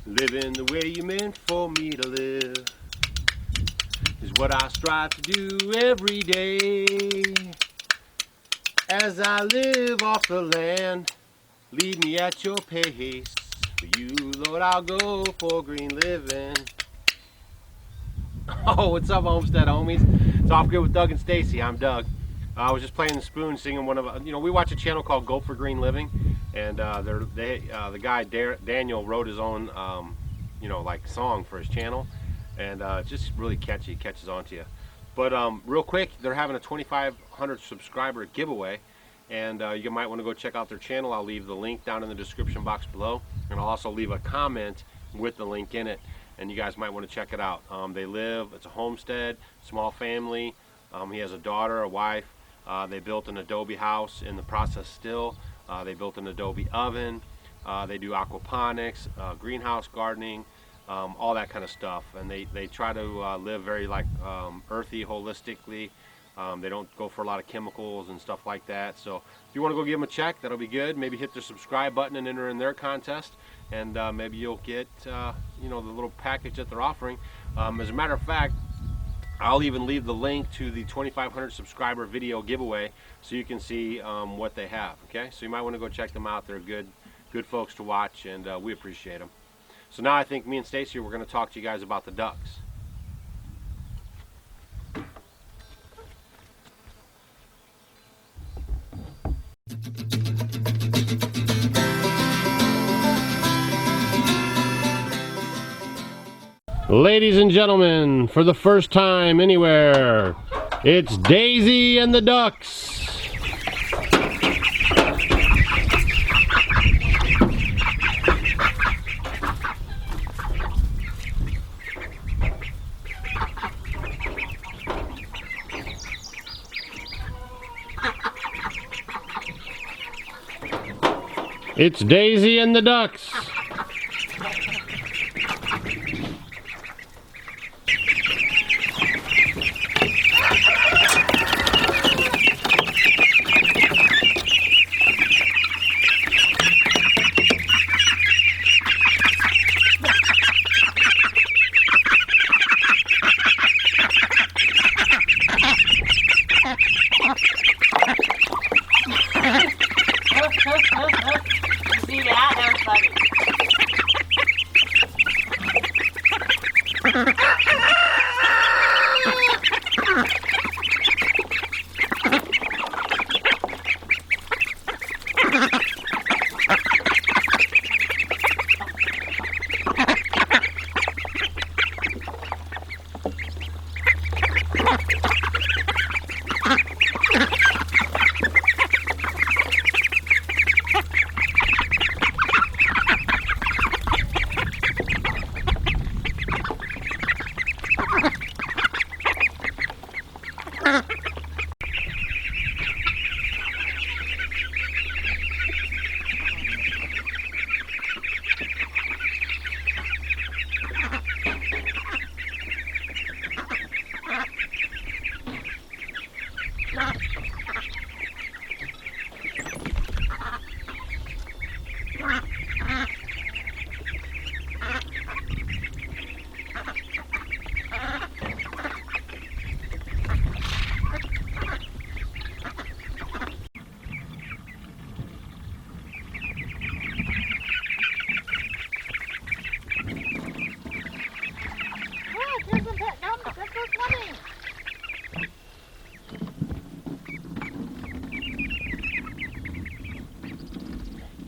Living the way you meant for me to live is what I strive to do every day. As I live off the land, lead me at your pace. For you, Lord, I'll go for green living. Oh, what's up, Homestead homies? It's Off Grid with Doug and Stacy. I'm Doug. I was just playing the spoon, singing one of, we watch a channel called Go for Green Living, and the guy Daniel wrote his own, like song for his channel, and it's just really catchy. It catches on to you. But real quick, they're having a 2,500 subscriber giveaway, and you might want to go check out their channel. I'll leave the link down in the description box below, and I'll also leave a comment with the link in it, and you guys might want to check it out. It's a homestead, small family. He has a daughter, a wife. They built an adobe house in the process still. They built an adobe oven. They do aquaponics, greenhouse gardening, all that kind of stuff. And they try to live very earthy, holistically. They don't go for a lot of chemicals and stuff like that. So if you want to go give them a check, that'll be good. Maybe hit the subscribe button and enter in their contest, and maybe you'll get the little package that they're offering. As a matter of fact, I'll even leave the link to the 2,500 subscriber video giveaway so you can see what they have. Okay, so you might want to go check them out. They're good folks to watch, and we appreciate them. So now I think me and Stacy, we're going to talk to you guys about the ducks. Ladies and gentlemen, for the first time anywhere, it's Daisy and the ducks. It's Daisy and the ducks. See that? That was funny.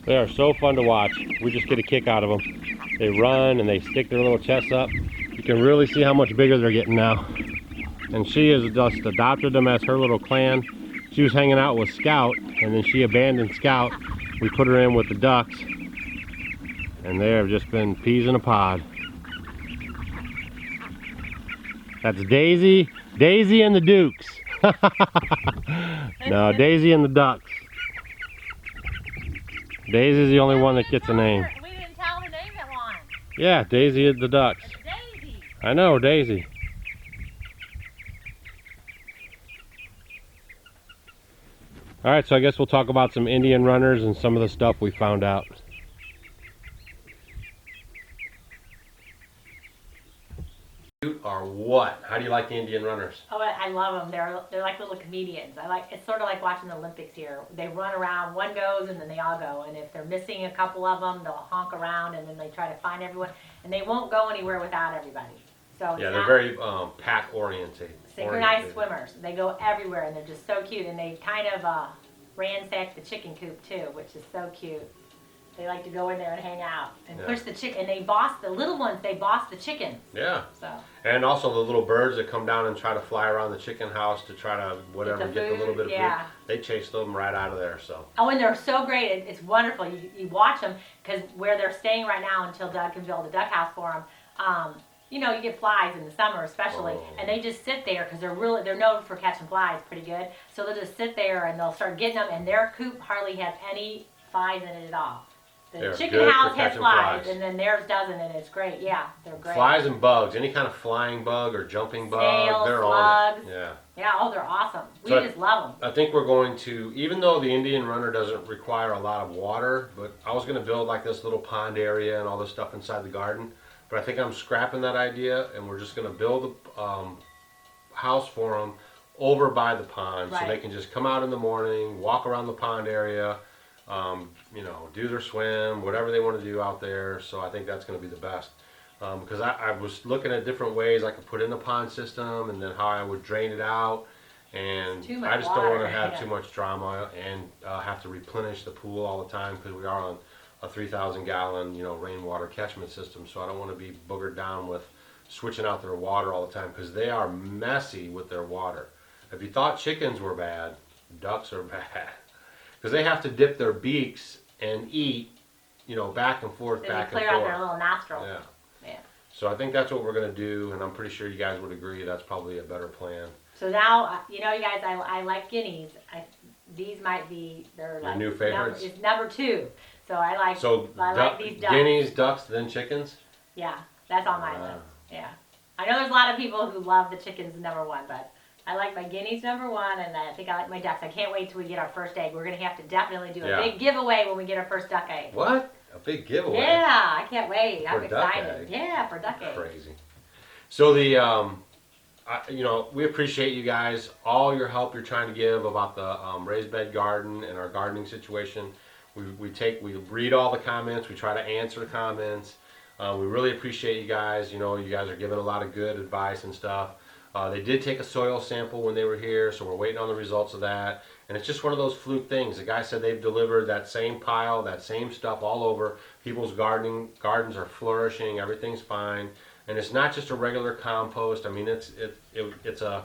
They are so fun to watch. We just get a kick out of them. They run and they stick their little chests up. You can really see how much bigger they're getting now. And she has just adopted them as her little clan. She was hanging out with Scout, and then she abandoned Scout. We put her in with the ducks, and they have just been peas in a pod. That's Daisy and the Dukes. No, Daisy and the ducks. Daisy's the only one that gets a name. We didn't tell the name that one. Yeah, Daisy and the ducks. It's Daisy. I know, Daisy. Alright, so I guess we'll talk about some Indian runners and some of the stuff we found out. How do you like the Indian runners? Oh, I love them. They're like little comedians. It's sort of like watching the Olympics here. They run around, one goes, and then they all go. And if they're missing a couple of them, they'll honk around, and then they try to find everyone. And they won't go anywhere without everybody. So it's Yeah, not they're very pack oriented. synchronized swimmers. They go everywhere, and they're just so cute. And they kind of ransack the chicken coop too, which is so cute. They like to go in there and hang out and push the chicken. And they boss the little ones. They boss the chickens. Yeah. So. And also the little birds that come down and try to fly around the chicken house to try to get a little bit of food. They chase them right out of there. So. Oh, and they're so great. It's wonderful. You watch them because where they're staying right now until Doug can build a duck house for them. You know, you get flies in the summer especially, and they just sit there because they're known for catching flies pretty good. So they'll just sit there and they'll start getting them, and their coop hardly has any flies in it at all. The chicken house has flies, and then theirs doesn't, and it's great. Yeah, they're great. Flies and bugs, any kind of flying bug or jumping bug, they're slugs. on it. Yeah. Yeah, oh, they're awesome. We So just love them. I think we're going to, even though the Indian runner doesn't require a lot of water, but I was going to build like this little pond area and all this stuff inside the garden. But I think I'm scrapping that idea, and we're just going to build a house for them over by the pond, so they can just come out in the morning, walk around the pond area. You know, do their swim, whatever they want to do out there. So I think that's going to be the best. Because I was looking at different ways I could put in a pond system and then how I would drain it out. And I just don't want to have too much drama and have to replenish the pool all the time because we are on a 3,000 gallon, you know, rainwater catchment system. So I don't want to be boogered down with switching out their water all the time because they are messy with their water. If you thought chickens were bad, ducks are bad. Because they have to dip their beaks and eat, you know, back and forth, back and forth. Clear out their little nostrils. Yeah. So I think that's what we're going to do, and I'm pretty sure you guys would agree that's probably a better plan. So now, you know, you guys, I like guineas. These might be, they're like new favorites? It's number 2. So I like these ducks. Guineas, ducks, then chickens? Yeah, that's on my list. Yeah. I know there's a lot of people who love the chickens number 1, but I like my guineas number 1, and I think I like my ducks. I can't wait till we get our first egg. We're going to have to definitely do a big giveaway when we get our first duck egg. What? A big giveaway? Yeah, I can't wait. I'm excited. Egg. Yeah, for duck egg. Crazy. So you know, we appreciate you guys, all your help you're trying to give about the raised bed garden and our gardening situation. We read all the comments. We try to answer the comments. We really appreciate you guys. You know, you guys are giving a lot of good advice and stuff. They did take a soil sample when they were here, so we're waiting on the results of that. And it's just one of those fluke things. The guy said they've delivered that same pile, that same stuff all over. People's gardens are flourishing, everything's fine. And it's not just a regular compost. I mean, it's a,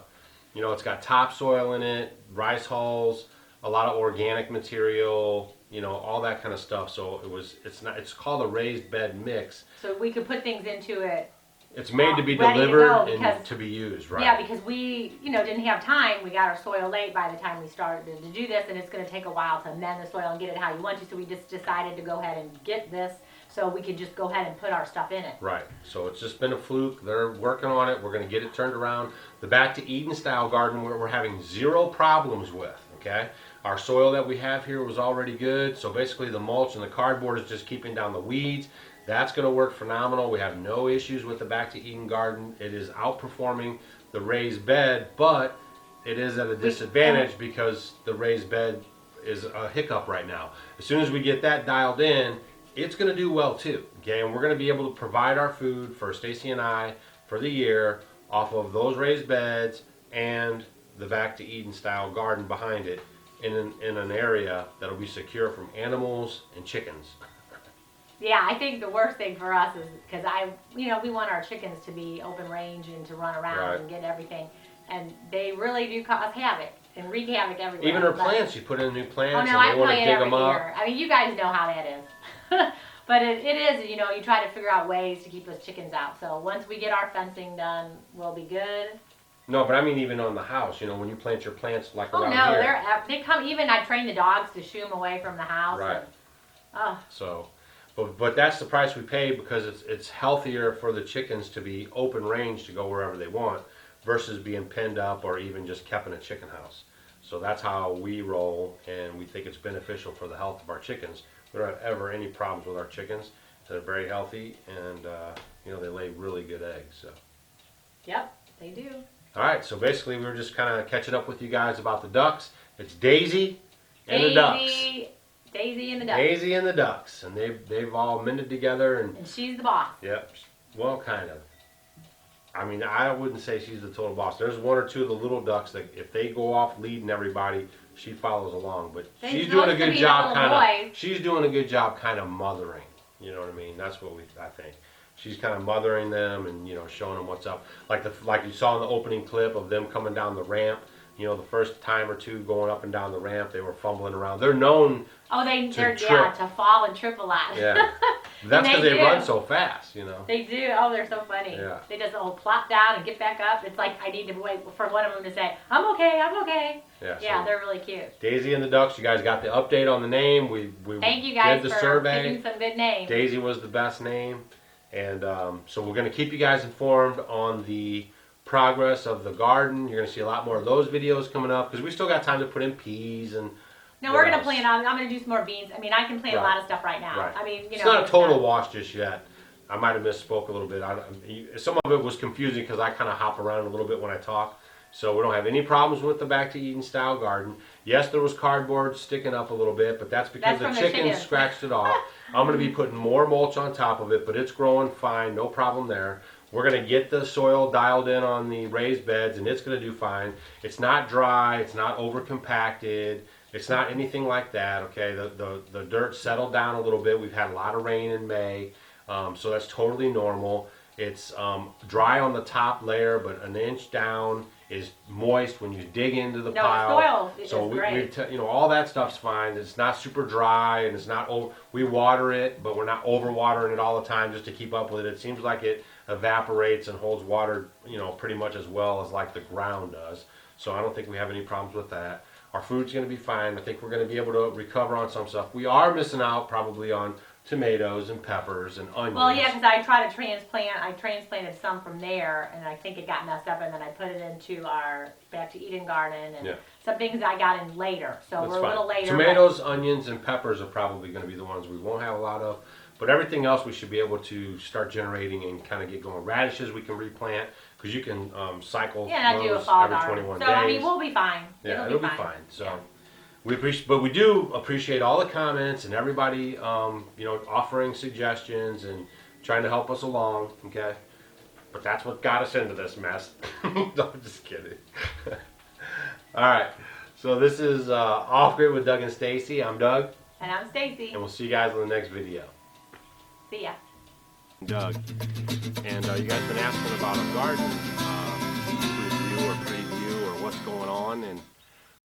you know, it's got topsoil in it, rice hulls, a lot of organic material, you know, all that kind of stuff. So it's called a raised bed mix. So we could put things into it. It's made to be delivered and to be used, right? Yeah, because we, you know, didn't have time. We got our soil late by the time we started to do this, and it's going to take a while to amend the soil and get it how you want to. So we just decided to go ahead and get this so we could just go ahead and put our stuff in it. Right. So it's just been a fluke. They're working on it. We're going to get it turned around. The Back to Eden style garden we're having 0 problems with, okay? Our soil that we have here was already good. So basically the mulch and the cardboard is just keeping down the weeds. That's going to work phenomenal. We have no issues with the Back to Eden garden. It is outperforming the raised bed, but it is at a disadvantage because the raised bed is a hiccup right now. As soon as we get that dialed in, it's going to do well too. Okay, and we're going to be able to provide our food for Stacy and I for the year off of those raised beds and the Back to Eden style garden behind it in an area that'll be secure from animals and chickens. Yeah, I think the worst thing for us is because we want our chickens to be open range and to run around and get everything, and they really do cause havoc and wreak havoc everywhere. Even our plants, you put in new plants, and they want to dig them up. I mean, you guys know how that is. But it is, you know, you try to figure out ways to keep those chickens out. So once we get our fencing done, we'll be good. No, but I mean even on the house, you know, when you plant your plants like around here. Oh no, they come. Even I train the dogs to shoo them away from the house. Right. And, So. But that's the price we pay because it's healthier for the chickens to be open range to go wherever they want versus being penned up or even just kept in a chicken house. So that's how we roll, and we think it's beneficial for the health of our chickens. We don't have ever any problems with our chickens. They're very healthy, and you know, they lay really good eggs. So. Yep, They do. All right, so basically we were just kind of catching up with you guys about the ducks. It's Daisy and the ducks. Daisy and the ducks. Daisy and the ducks, and they've all mended together, And she's the boss. Yep. Well, kind of. I mean, I wouldn't say she's the total boss. There's one or two of the little ducks that if they go off leading everybody, she follows along. But she's doing a good job, kind of. She's doing a good job, kind of mothering. You know what I mean? That's what I think. She's kind of mothering them and showing them what's up. Like you saw in the opening clip of them coming down the ramp. The first time or two going up and down the ramp, they were fumbling around. They're known. Oh, to fall and trip a lot. Yeah. That's because they run so fast, They do. Oh, they're so funny. Yeah. They just all plop down and get back up. It's like I need to wait for one of them to say, I'm okay, I'm okay. Yeah, so they're really cute. Daisy and the ducks, you guys got the update on the name. We Thank you guys did the for survey. picking some good names. Daisy was the best name. And so we're going to keep you guys informed on the progress of the garden. You're going to see a lot more of those videos coming up because we still got time to put in peas and no, we're going to plant I'm going to do some more beans. I mean, I can plant a lot of stuff right now. Right. I mean, it's not a total wash just yet. I might have misspoke a little bit. Some of it was confusing because I kind of hop around a little bit when I talk. So we don't have any problems with the Back to Eden style garden. Yes, there was cardboard sticking up a little bit, but that's because the chickens scratched it off. I'm going to be putting more mulch on top of it, but it's growing fine. No problem there. We're going to get the soil dialed in on the raised beds, and it's going to do fine. It's not dry. It's not over compacted. It's not anything like that, okay? The dirt settled down a little bit. We've had a lot of rain in May, so that's totally normal. It's dry on the top layer, but an inch down is moist when you dig into the pile. Soil so is great. all that stuff's fine. It's not super dry, and it's not we water it, but we're not over watering it all the time just to keep up with it. It seems like it evaporates and holds water, pretty much as well as like the ground does. So I don't think we have any problems with that. Our food's going to be fine. I think we're going to be able to recover on some stuff. We are missing out probably on tomatoes and peppers and onions. Well, yeah, because I tried to transplant. I transplanted some from there, and I think it got messed up, and then I put it into our Back to Eden garden, and some things I got in later. So we're a little later. Tomatoes, onions, and peppers are probably going to be the ones we won't have a lot of. But everything else we should be able to start generating and kind of get going. Radishes we can replant because you can cycle those every 21 days. So I mean, we'll be fine. Yeah, it'll be fine. So we appreciate, but we do appreciate all the comments and everybody, offering suggestions and trying to help us along. Okay, but that's what got us into this mess. No, I'm just kidding. All right, so this is Off Grid with Doug and Stacy. I'm Doug. And I'm Stacy. And we'll see you guys in the next video. See ya. Doug. And you guys been asking about a garden.